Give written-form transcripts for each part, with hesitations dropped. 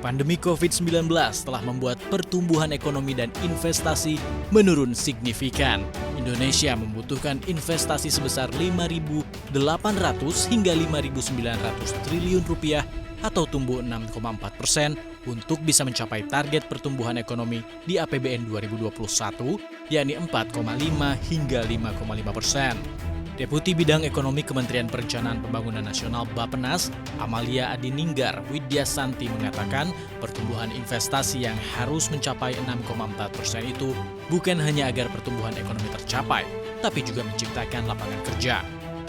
Pandemi COVID-19 telah membuat pertumbuhan ekonomi dan investasi menurun signifikan. Indonesia membutuhkan investasi sebesar 5.800 hingga 5.900 triliun rupiah atau tumbuh 6,4% untuk bisa mencapai target pertumbuhan ekonomi di APBN 2021, yakni 4,5 hingga 5,5%. Deputi Bidang Ekonomi Kementerian Perencanaan Pembangunan Nasional Bappenas, Amalia Adininggar Widyasanti mengatakan pertumbuhan investasi yang harus mencapai 6,4% itu bukan hanya agar pertumbuhan ekonomi tercapai, tapi juga menciptakan lapangan kerja.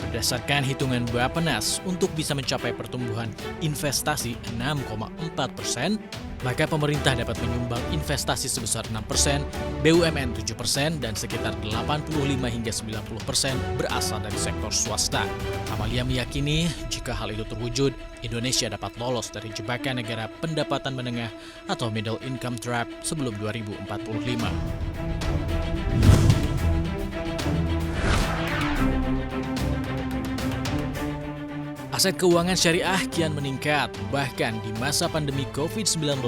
Berdasarkan hitungan Bappenas, untuk bisa mencapai pertumbuhan investasi 6,4%, maka pemerintah dapat menyumbang investasi sebesar 6%, BUMN 7%, dan sekitar 85 hingga 90% berasal dari sektor swasta. Amalia meyakini jika hal itu terwujud, Indonesia dapat lolos dari jebakan negara pendapatan menengah atau middle income trap sebelum 2045. Aset keuangan syariah kian meningkat, bahkan di masa pandemi COVID-19,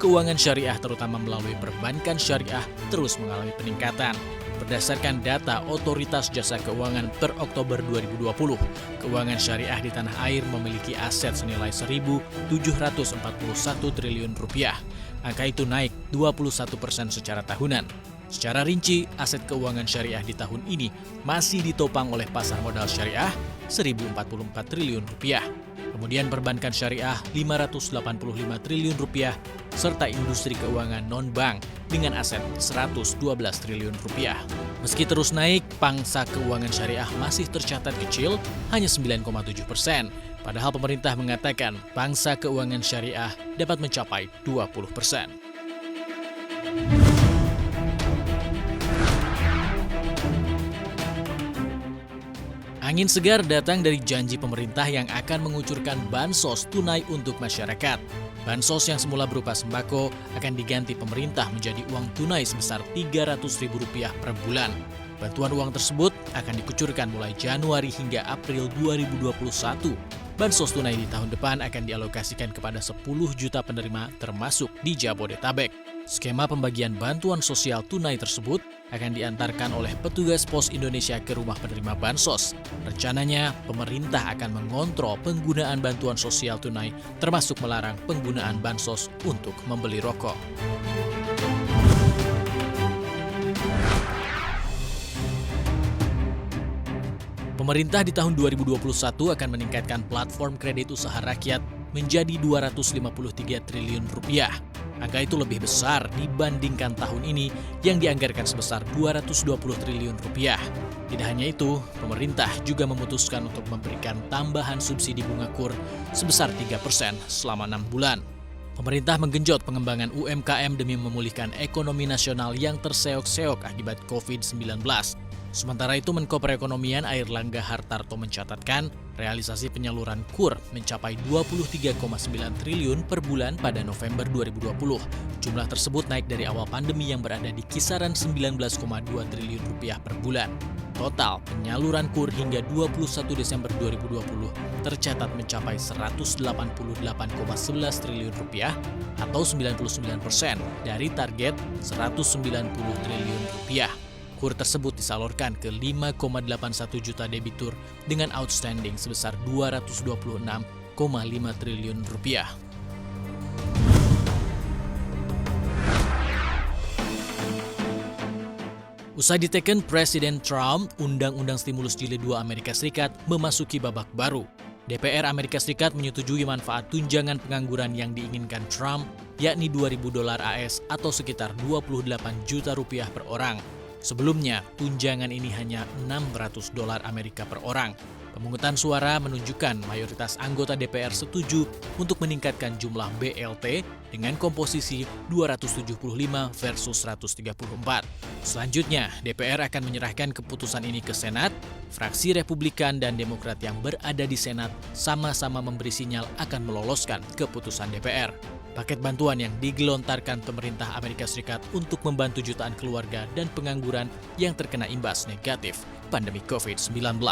keuangan syariah terutama melalui perbankan syariah terus mengalami peningkatan. Berdasarkan data Otoritas Jasa Keuangan per Oktober 2020, keuangan syariah di tanah air memiliki aset senilai 1.741 triliun rupiah. Angka itu naik 21% secara tahunan. Secara rinci, aset keuangan syariah di tahun ini masih ditopang oleh pasar modal syariah 1.044 triliun rupiah. Kemudian perbankan syariah 585 triliun rupiah, serta industri keuangan non-bank dengan aset 112 triliun rupiah. Meski terus naik, pangsa keuangan syariah masih tercatat kecil, hanya 9,7%. Padahal pemerintah mengatakan pangsa keuangan syariah dapat mencapai 20%. Angin segar datang dari janji pemerintah yang akan mengucurkan bansos tunai untuk masyarakat. Bansos yang semula berupa sembako akan diganti pemerintah menjadi uang tunai sebesar Rp300.000 per bulan. Bantuan uang tersebut akan dikucurkan mulai Januari hingga April 2021. Bansos tunai di tahun depan akan dialokasikan kepada 10 juta penerima termasuk di Jabodetabek. Skema pembagian bantuan sosial tunai tersebut akan diantarkan oleh petugas Pos Indonesia ke rumah penerima bansos. Rencananya, pemerintah akan mengontrol penggunaan bantuan sosial tunai, termasuk melarang penggunaan bansos untuk membeli rokok. Pemerintah di tahun 2021 akan meningkatkan platform kredit usaha rakyat menjadi Rp253 triliun. Angka itu lebih besar dibandingkan tahun ini yang dianggarkan sebesar Rp220 triliun. Tidak hanya itu, pemerintah juga memutuskan untuk memberikan tambahan subsidi bunga KUR sebesar 3% selama 6 bulan. Pemerintah menggenjot pengembangan UMKM demi memulihkan ekonomi nasional yang terseok-seok akibat COVID-19. Sementara itu, Menko Perekonomian Airlangga Hartarto mencatatkan realisasi penyaluran KUR mencapai 23,9 triliun per bulan pada November 2020. Jumlah tersebut naik dari awal pandemi yang berada di kisaran 19,2 triliun rupiah per bulan. Total penyaluran KUR hingga 21 Desember 2020 tercatat mencapai 188,11 triliun rupiah atau 99% dari target 190 triliun rupiah. KUR tersebut disalurkan ke 5,81 juta debitur dengan outstanding sebesar Rp226,5 triliun. Usai diteken Presiden Trump, Undang-Undang Stimulus Jilid 2 Amerika Serikat memasuki babak baru. DPR Amerika Serikat menyetujui manfaat tunjangan pengangguran yang diinginkan Trump, yakni $2.000 AS atau sekitar 28 juta rupiah per orang. Sebelumnya, tunjangan ini hanya $600 Amerika per orang. Pemungutan suara menunjukkan mayoritas anggota DPR setuju untuk meningkatkan jumlah BLT dengan komposisi 275 versus 134. Selanjutnya, DPR akan menyerahkan keputusan ini ke Senat. Fraksi Republikan dan Demokrat yang berada di Senat sama-sama memberi sinyal akan meloloskan keputusan DPR. Paket bantuan yang digelontarkan pemerintah Amerika Serikat untuk membantu jutaan keluarga dan pengangguran yang terkena imbas negatif pandemi COVID-19.